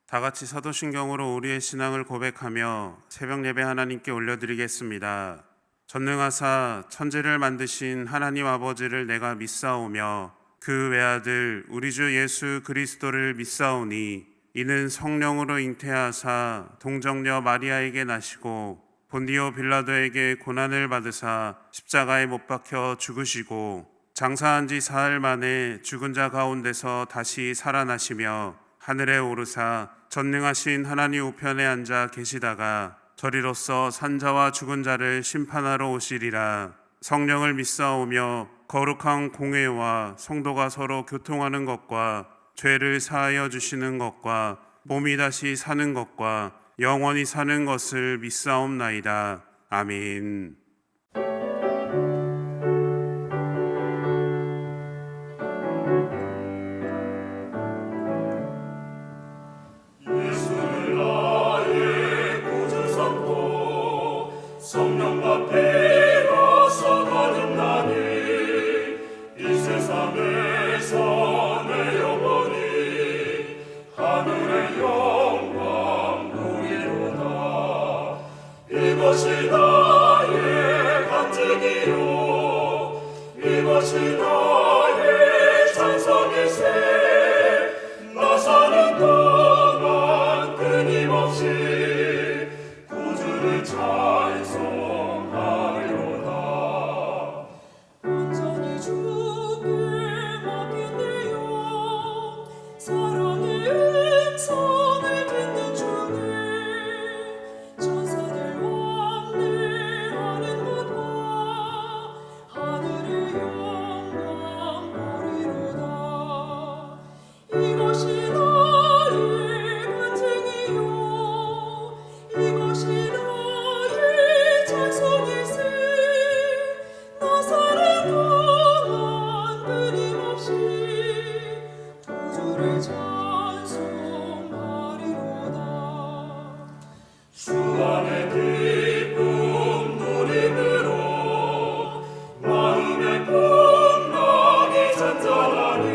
다 같이 사도신경으로 우리의 신앙을 고백하며 새벽 예배 하나님께 올려드리겠습니다. 전능하사 천지를 만드신 하나님 아버지를 내가 믿사오며 그 외아들 우리 주 예수 그리스도를 믿사오니 이는 성령으로 잉태하사 동정녀 마리아에게 나시고 본디오 빌라도에게 고난을 받으사 십자가에 못 박혀 죽으시고 장사한 지 사흘 만에 죽은 자 가운데서 다시 살아나시며 하늘에 오르사 전능하신 하나님 우편에 앉아 계시다가 저리로서 산자와 죽은 자를 심판하러 오시리라. 성령을 믿사오며 거룩한 공회와 성도가 서로 교통하는 것과 죄를 사하여 주시는 것과 몸이 다시 사는 것과 영원히 사는 것을 믿사옵나이다. 아멘. 성령과 피로서 거듭나니 이 세상에서 내 영혼이 하늘의 영광 보리로다. 이것이 나의 간증이요 이것이 나의 찬송일세. 나 사는 동안 끊임없이 구주를 찬송하리로다. 온전히 주께 맡긴대요. 사랑의 음성을 듣는 중에 천사들 왕래하는 것과 하늘의 영광 보리로다. 이것이 나의 간증이요 이것이 나의 찬송일세. 나 사는 동안 끊임없이 구주를 찬송하리로다. 주 안에 기쁨 누림으로 마음의 풍랑이 잔잔하니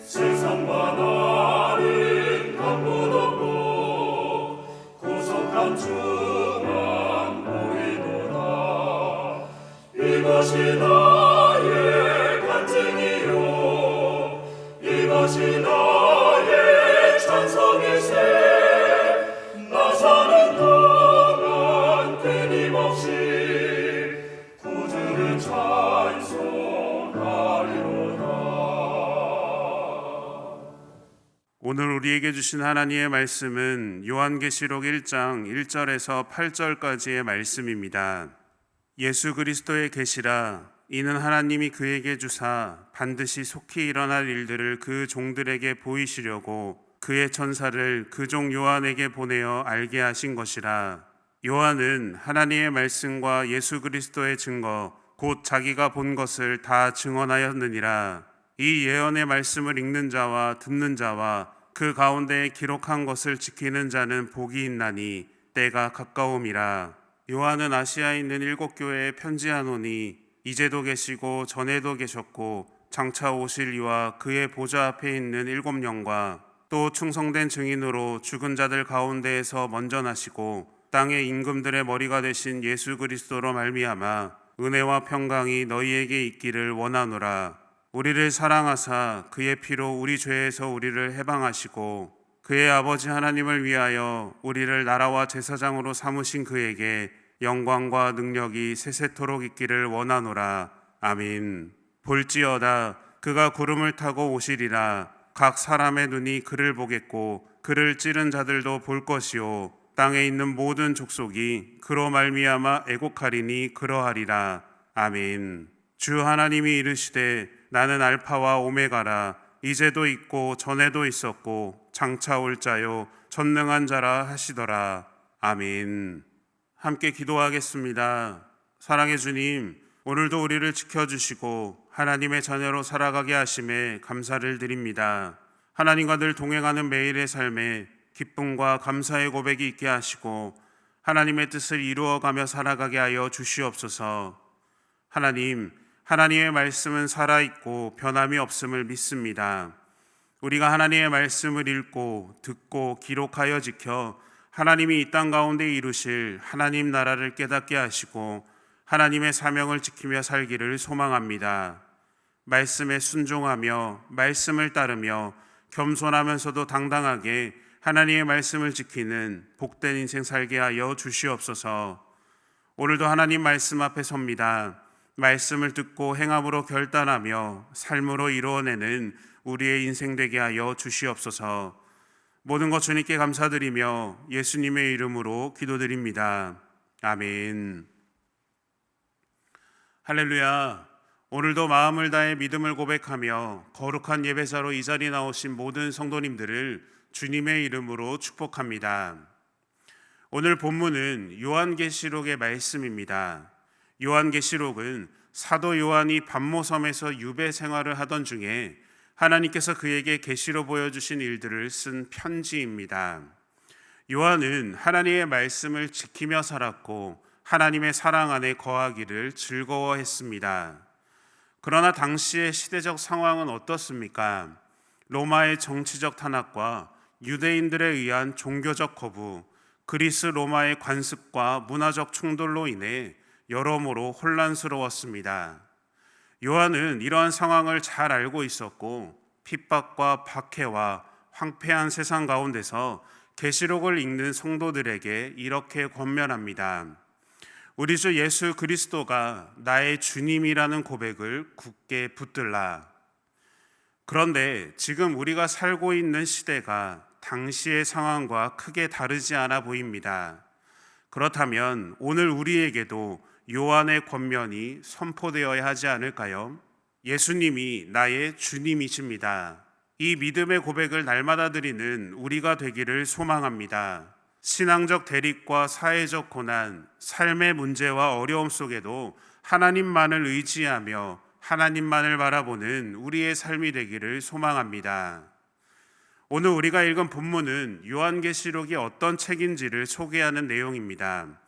세상과 나는 강분 없고 고속한 주만 보이노라. 이것이 나의 간증이요 이것이 나의 찬송일세. 나 사는 동안 끊임없이 구주를 찬송하리로다. 오늘 우리에게 주신 하나님의 말씀은 요한계시록 1장 1절에서 8절까지의 말씀입니다. 예수 그리스도의 계시라. 이는 하나님이 그에게 주사 반드시 속히 일어날 일들을 그 종들에게 보이시려고 그의 천사를 그 종 요한에게 보내어 알게 하신 것이라. 요한은 하나님의 말씀과 예수 그리스도의 증거 곧 자기가 본 것을 다 증언하였느니라. 이 예언의 말씀을 읽는 자와 듣는 자와 그 가운데 기록한 것을 지키는 자는 복이 있나니 때가 가까움이라. 요한은 아시아에 있는 7교회에 편지하노니 이제도 계시고 전에도 계셨고 장차 오실 이와 그의 보좌 앞에 있는 7영과 또 충성된 증인으로 죽은 자들 가운데에서 먼저 나시고 땅의 임금들의 머리가 되신 예수 그리스도로 말미암아 은혜와 평강이 너희에게 있기를 원하노라. 우리를 사랑하사 그의 피로 우리 죄에서 우리를 해방하시고 그의 아버지 하나님을 위하여 우리를 나라와 제사장으로 삼으신 그에게 영광과 능력이 세세토록 있기를 원하노라. 아멘. 볼지어다 그가 구름을 타고 오시리라. 각 사람의 눈이 그를 보겠고 그를 찌른 자들도 볼 것이요 땅에 있는 모든 족속이 그로 말미암아 애곡하리니 그러하리라. 아멘. 주 하나님이 이르시되 나는 알파와 오메가라. 이제도 있고 전에도 있었고 장차 올 자요 전능한 자라 하시더라. 아멘. 함께 기도하겠습니다. 사랑의 주님, 오늘도 우리를 지켜주시고 하나님의 자녀로 살아가게 하심에 감사를 드립니다. 하나님과 늘 동행하는 매일의 삶에 기쁨과 감사의 고백이 있게 하시고 하나님의 뜻을 이루어가며 살아가게 하여 주시옵소서. 하나님, 하나님의 말씀은 살아있고 변함이 없음을 믿습니다. 우리가 하나님의 말씀을 읽고 듣고 기록하여 지켜 하나님이 이 땅 가운데 이루실 하나님 나라를 깨닫게 하시고 하나님의 사명을 지키며 살기를 소망합니다. 말씀에 순종하며 말씀을 따르며 겸손하면서도 당당하게 하나님의 말씀을 지키는 복된 인생 살게 하여 주시옵소서. 오늘도 하나님 말씀 앞에 섭니다. 말씀을 듣고 행함으로 결단하며 삶으로 이루어내는 우리의 인생 되게 하여 주시옵소서. 모든 것 주님께 감사드리며 예수님의 이름으로 기도드립니다. 아멘. 할렐루야. 오늘도 마음을 다해 믿음을 고백하며 거룩한 예배자로 이 자리에 나오신 모든 성도님들을 주님의 이름으로 축복합니다. 오늘 본문은 요한계시록의 말씀입니다. 요한계시록은 사도 요한이 반모섬에서 유배 생활을 하던 중에 하나님께서 그에게 계시로 보여주신 일들을 쓴 편지입니다. 요한은 하나님의 말씀을 지키며 살았고 하나님의 사랑 안에 거하기를 즐거워했습니다. 그러나 당시의 시대적 상황은 어떻습니까? 로마의 정치적 탄압과 유대인들에 의한 종교적 거부, 그리스 로마의 관습과 문화적 충돌로 인해 여러모로 혼란스러웠습니다. 요한은 이러한 상황을 잘 알고 있었고 핍박과 박해와 황폐한 세상 가운데서 계시록을 읽는 성도들에게 이렇게 권면합니다. 우리 주 예수 그리스도가 나의 주님이라는 고백을 굳게 붙들라. 그런데 지금 우리가 살고 있는 시대가 당시의 상황과 크게 다르지 않아 보입니다. 그렇다면 오늘 우리에게도 요한의 권면이 선포되어야 하지 않을까요? 예수님이 나의 주님이십니다. 이 믿음의 고백을 날마다 드리는 우리가 되기를 소망합니다. 신앙적 대립과 사회적 고난, 삶의 문제와 어려움 속에도 하나님만을 의지하며 하나님만을 바라보는 우리의 삶이 되기를 소망합니다. 오늘 우리가 읽은 본문은 요한계시록이 어떤 책인지를 소개하는 내용입니다.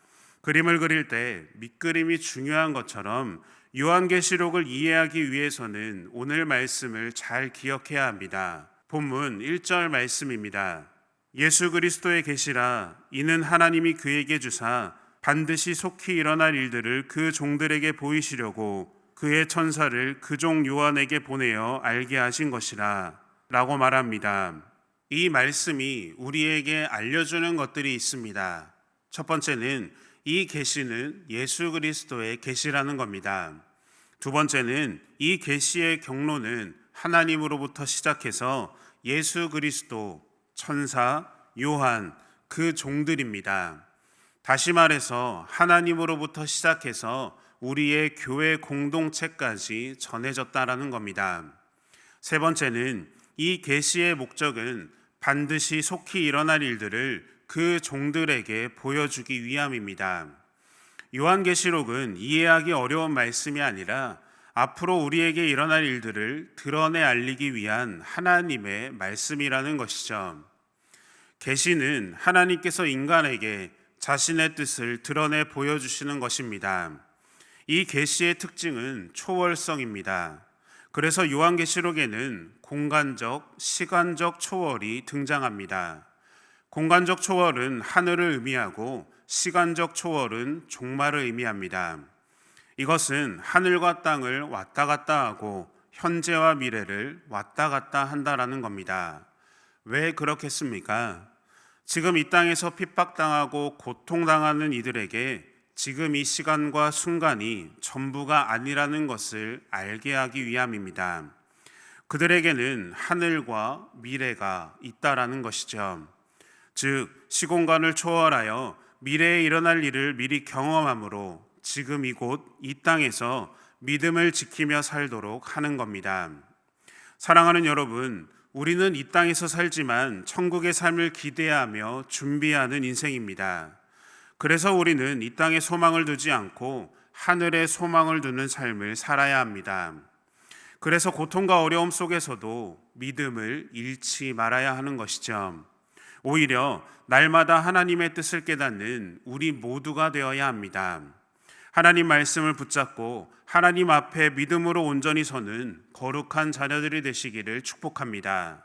그림을 그릴 때 밑그림이 중요한 것처럼 요한계시록을 이해하기 위해서는 오늘 말씀을 잘 기억해야 합니다. 본문 1절 말씀입니다. 예수 그리스도의 계시라 이는 하나님이 그에게 주사 반드시 속히 일어날 일들을 그 종들에게 보이시려고 그의 천사를 그 종 요한에게 보내어 알게 하신 것이라 라고 말합니다. 이 말씀이 우리에게 알려주는 것들이 있습니다. 첫 번째는 이 계시는 예수 그리스도의 계시라는 겁니다. 두 번째는 이 계시의 경로는 하나님으로부터 시작해서 예수 그리스도, 천사, 요한, 그 종들입니다. 다시 말해서 하나님으로부터 시작해서 우리의 교회 공동체까지 전해졌다라는 겁니다. 세 번째는 이 계시의 목적은 반드시 속히 일어날 일들을 그 종들에게 보여주기 위함입니다. 요한계시록은 이해하기 어려운 말씀이 아니라 앞으로 우리에게 일어날 일들을 드러내 알리기 위한 하나님의 말씀이라는 것이죠. 계시는 하나님께서 인간에게 자신의 뜻을 드러내 보여주시는 것입니다. 이 계시의 특징은 초월성입니다. 그래서 요한계시록에는 공간적, 시간적 초월이 등장합니다. 공간적 초월은 하늘을 의미하고 시간적 초월은 종말을 의미합니다. 이것은 하늘과 땅을 왔다 갔다 하고 현재와 미래를 왔다 갔다 한다라는 겁니다. 왜 그렇겠습니까? 지금 이 땅에서 핍박당하고 고통당하는 이들에게 지금 이 시간과 순간이 전부가 아니라는 것을 알게 하기 위함입니다. 그들에게는 하늘과 미래가 있다라는 것이죠. 즉 시공간을 초월하여 미래에 일어날 일을 미리 경험함으로 지금 이곳 이 땅에서 믿음을 지키며 살도록 하는 겁니다. 사랑하는 여러분, 우리는 이 땅에서 살지만 천국의 삶을 기대하며 준비하는 인생입니다. 그래서 우리는 이 땅에 소망을 두지 않고 하늘에 소망을 두는 삶을 살아야 합니다. 그래서 고통과 어려움 속에서도 믿음을 잃지 말아야 하는 것이죠. 오히려 날마다 하나님의 뜻을 깨닫는 우리 모두가 되어야 합니다. 하나님 말씀을 붙잡고 하나님 앞에 믿음으로 온전히 서는 거룩한 자녀들이 되시기를 축복합니다.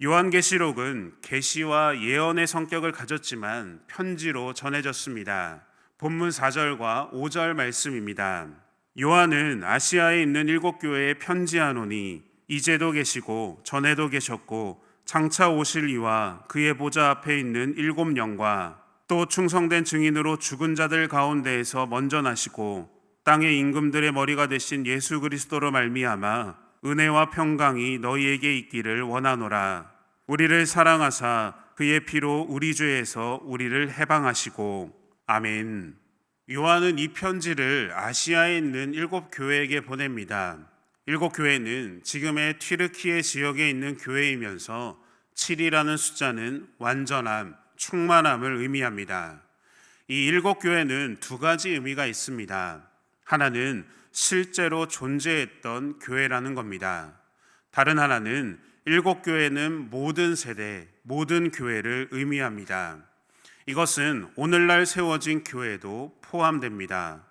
요한계시록은 계시와 예언의 성격을 가졌지만 편지로 전해졌습니다. 본문 4절과 5절 말씀입니다. 요한은 아시아에 있는 7교회에 편지하노니 이제도 계시고 전에도 계셨고 장차 오실 이와 그의 보좌 앞에 있는 7영과 또 충성된 증인으로 죽은 자들 가운데에서 먼저 나시고 땅의 임금들의 머리가 되신 예수 그리스도로 말미암아 은혜와 평강이 너희에게 있기를 원하노라. 우리를 사랑하사 그의 피로 우리 죄에서 우리를 해방하시고. 아멘. 요한은 이 편지를 아시아에 있는 7교회에게 보냅니다. 7교회는 지금의 튀르키예 지역에 있는 교회이면서 7이라는 숫자는 완전함, 충만함을 의미합니다. 이 7교회는 두 가지 의미가 있습니다. 하나는 실제로 존재했던 교회라는 겁니다. 다른 하나는 7교회는 모든 세대, 모든 교회를 의미합니다. 이것은 오늘날 세워진 교회도 포함됩니다.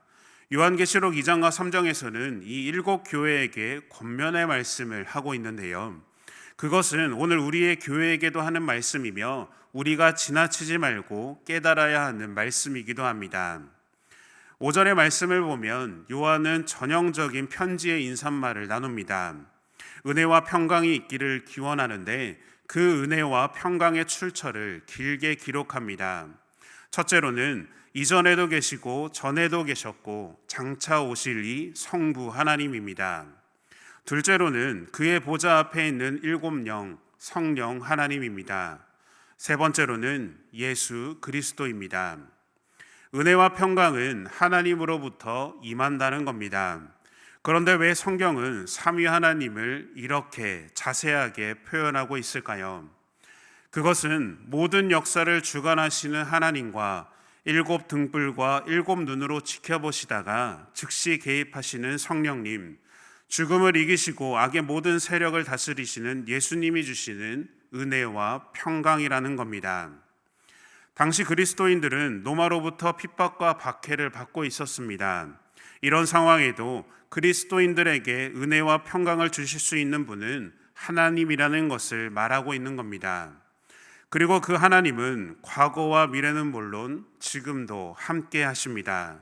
요한계시록 2장과 3장에서는 이 7교회에게 권면의 말씀을 하고 있는데요. 그것은 오늘 우리의 교회에게도 하는 말씀이며 우리가 지나치지 말고 깨달아야 하는 말씀이기도 합니다. 5절의 말씀을 보면 요한은 전형적인 편지의 인사말을 나눕니다. 은혜와 평강이 있기를 기원하는데 그 은혜와 평강의 출처를 길게 기록합니다. 첫째로는 이전에도 계시고 전에도 계셨고 장차 오실 이 성부 하나님입니다. 둘째로는 그의 보좌 앞에 있는 7영 성령 하나님입니다. 세 번째로는 예수 그리스도입니다. 은혜와 평강은 하나님으로부터 임한다는 겁니다. 그런데 왜 성경은 삼위 하나님을 이렇게 자세하게 표현하고 있을까요? 그것은 모든 역사를 주관하시는 하나님과 7 등불과 7 눈으로 지켜보시다가 즉시 개입하시는 성령님, 죽음을 이기시고 악의 모든 세력을 다스리시는 예수님이 주시는 은혜와 평강이라는 겁니다. 당시 그리스도인들은 로마로부터 핍박과 박해를 받고 있었습니다. 이런 상황에도 그리스도인들에게 은혜와 평강을 주실 수 있는 분은 하나님이라는 것을 말하고 있는 겁니다. 그리고 그 하나님은 과거와 미래는 물론 지금도 함께 하십니다.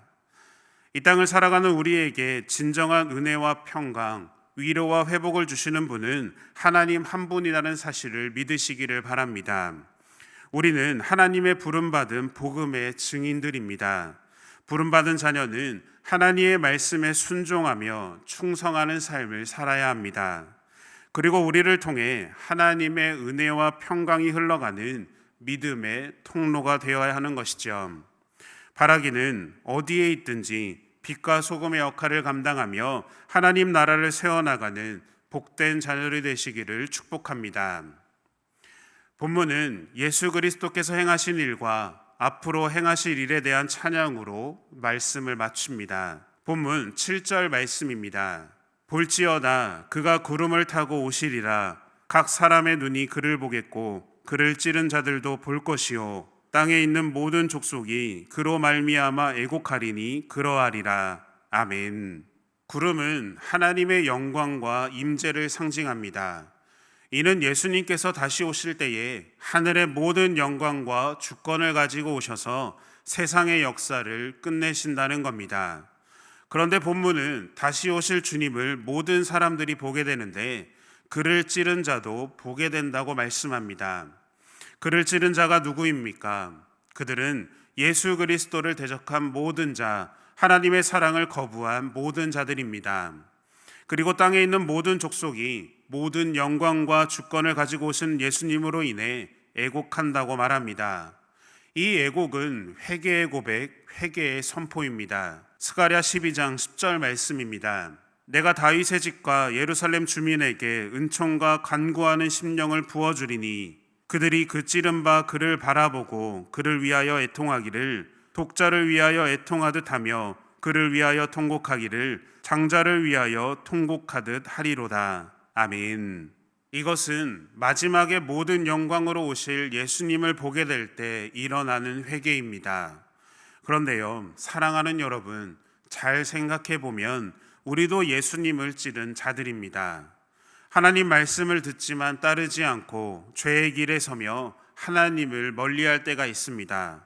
이 땅을 살아가는 우리에게 진정한 은혜와 평강, 위로와 회복을 주시는 분은 하나님 한 분이라는 사실을 믿으시기를 바랍니다. 우리는 하나님의 부름받은 복음의 증인들입니다. 부름받은 자녀는 하나님의 말씀에 순종하며 충성하는 삶을 살아야 합니다. 그리고 우리를 통해 하나님의 은혜와 평강이 흘러가는 믿음의 통로가 되어야 하는 것이죠. 바라기는 어디에 있든지 빛과 소금의 역할을 감당하며 하나님 나라를 세워나가는 복된 자녀들이 되시기를 축복합니다. 본문은 예수 그리스도께서 행하신 일과 앞으로 행하실 일에 대한 찬양으로 말씀을 마칩니다. 본문 7절 말씀입니다. 볼지어다 그가 구름을 타고 오시리라. 각 사람의 눈이 그를 보겠고 그를 찌른 자들도 볼 것이요 땅에 있는 모든 족속이 그로 말미암아 애곡하리니 그러하리라. 아멘. 구름은 하나님의 영광과 임재를 상징합니다. 이는 예수님께서 다시 오실 때에 하늘의 모든 영광과 주권을 가지고 오셔서 세상의 역사를 끝내신다는 겁니다. 그런데 본문은 다시 오실 주님을 모든 사람들이 보게 되는데 그를 찌른 자도 보게 된다고 말씀합니다. 그를 찌른 자가 누구입니까? 그들은 예수 그리스도를 대적한 모든 자, 하나님의 사랑을 거부한 모든 자들입니다. 그리고 땅에 있는 모든 족속이 모든 영광과 주권을 가지고 오신 예수님으로 인해 애곡한다고 말합니다. 이 애곡은 회개의 고백, 회개의 선포입니다. 스가랴 12장 10절 말씀입니다. 내가 다윗의 집과 예루살렘 주민에게 은총과 간구하는 심령을 부어주리니 그들이 그 찌른 바 그를 바라보고 그를 위하여 애통하기를 독자를 위하여 애통하듯 하며 그를 위하여 통곡하기를 장자를 위하여 통곡하듯 하리로다. 아멘. 이것은 마지막에 모든 영광으로 오실 예수님을 보게 될 때 일어나는 회개입니다. 그런데요, 사랑하는 여러분, 잘 생각해 보면 우리도 예수님을 찌른 자들입니다. 하나님 말씀을 듣지만 따르지 않고 죄의 길에 서며 하나님을 멀리할 때가 있습니다.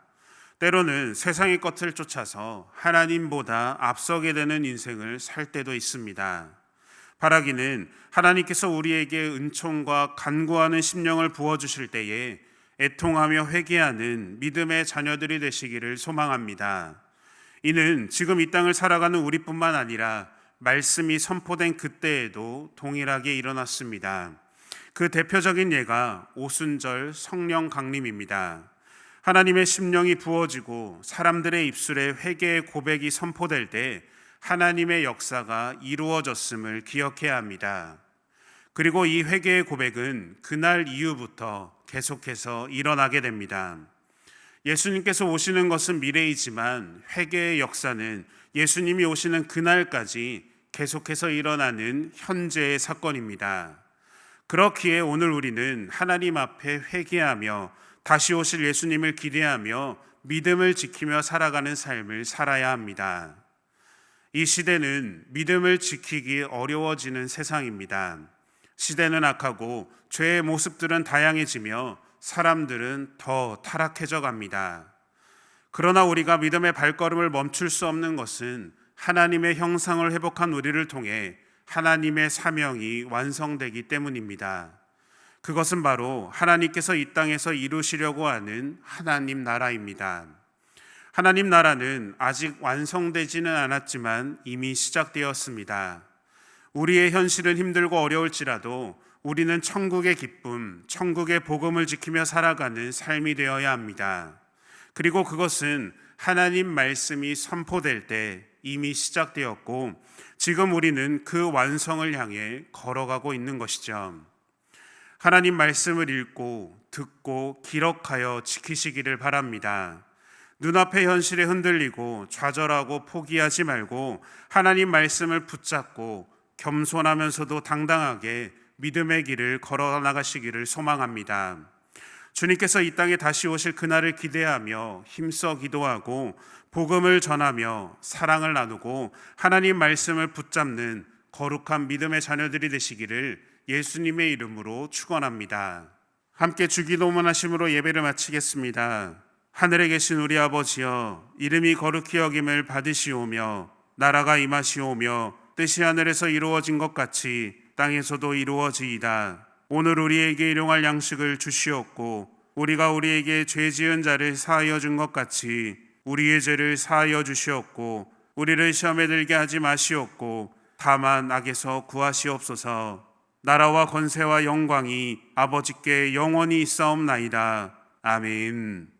때로는 세상의 것을 쫓아서 하나님보다 앞서게 되는 인생을 살 때도 있습니다. 바라기는 하나님께서 우리에게 은총과 간구하는 심령을 부어주실 때에 애통하며 회개하는 믿음의 자녀들이 되시기를 소망합니다. 이는 지금 이 땅을 살아가는 우리뿐만 아니라 말씀이 선포된 그때에도 동일하게 일어났습니다. 그 대표적인 예가 오순절 성령 강림입니다. 하나님의 심령이 부어지고 사람들의 입술에 회개의 고백이 선포될 때 하나님의 역사가 이루어졌음을 기억해야 합니다. 그리고 이 회개의 고백은 그날 이후부터 계속해서 일어나게 됩니다. 예수님께서 오시는 것은 미래이지만 회개의 역사는 예수님이 오시는 그날까지 계속해서 일어나는 현재의 사건입니다. 그렇기에 오늘 우리는 하나님 앞에 회개하며 다시 오실 예수님을 기대하며 믿음을 지키며 살아가는 삶을 살아야 합니다. 이 시대는 믿음을 지키기 어려워지는 세상입니다. 시대는 악하고 죄의 모습들은 다양해지며 사람들은 더 타락해져 갑니다. 그러나 우리가 믿음의 발걸음을 멈출 수 없는 것은 하나님의 형상을 회복한 우리를 통해 하나님의 사명이 완성되기 때문입니다. 그것은 바로 하나님께서 이 땅에서 이루시려고 하는 하나님 나라입니다. 하나님 나라는 아직 완성되지는 않았지만 이미 시작되었습니다. 우리의 현실은 힘들고 어려울지라도 우리는 천국의 기쁨, 천국의 복음을 지키며 살아가는 삶이 되어야 합니다. 그리고 그것은 하나님 말씀이 선포될 때 이미 시작되었고 지금 우리는 그 완성을 향해 걸어가고 있는 것이죠. 하나님 말씀을 읽고 듣고 기록하여 지키시기를 바랍니다. 눈앞의 현실에 흔들리고 좌절하고 포기하지 말고 하나님 말씀을 붙잡고 겸손하면서도 당당하게 믿음의 길을 걸어 나가시기를 소망합니다. 주님께서 이 땅에 다시 오실 그날을 기대하며 힘써 기도하고 복음을 전하며 사랑을 나누고 하나님 말씀을 붙잡는 거룩한 믿음의 자녀들이 되시기를 예수님의 이름으로 축원합니다. 함께 주기도문 하심으로 예배를 마치겠습니다. 하늘에 계신 우리 아버지여, 이름이 거룩히 여김을 받으시오며 나라가 임하시오며 뜻이 하늘에서 이루어진 것 같이 땅에서도 이루어지이다. 오늘 우리에게 일용할 양식을 주시옵고 우리가 우리에게 죄 지은 자를 사하여 준 것 같이 우리의 죄를 사하여 주시옵고 우리를 시험에 들게 하지 마시옵고 다만 악에서 구하시옵소서. 나라와 권세와 영광이 아버지께 영원히 있사옵나이다. 아멘.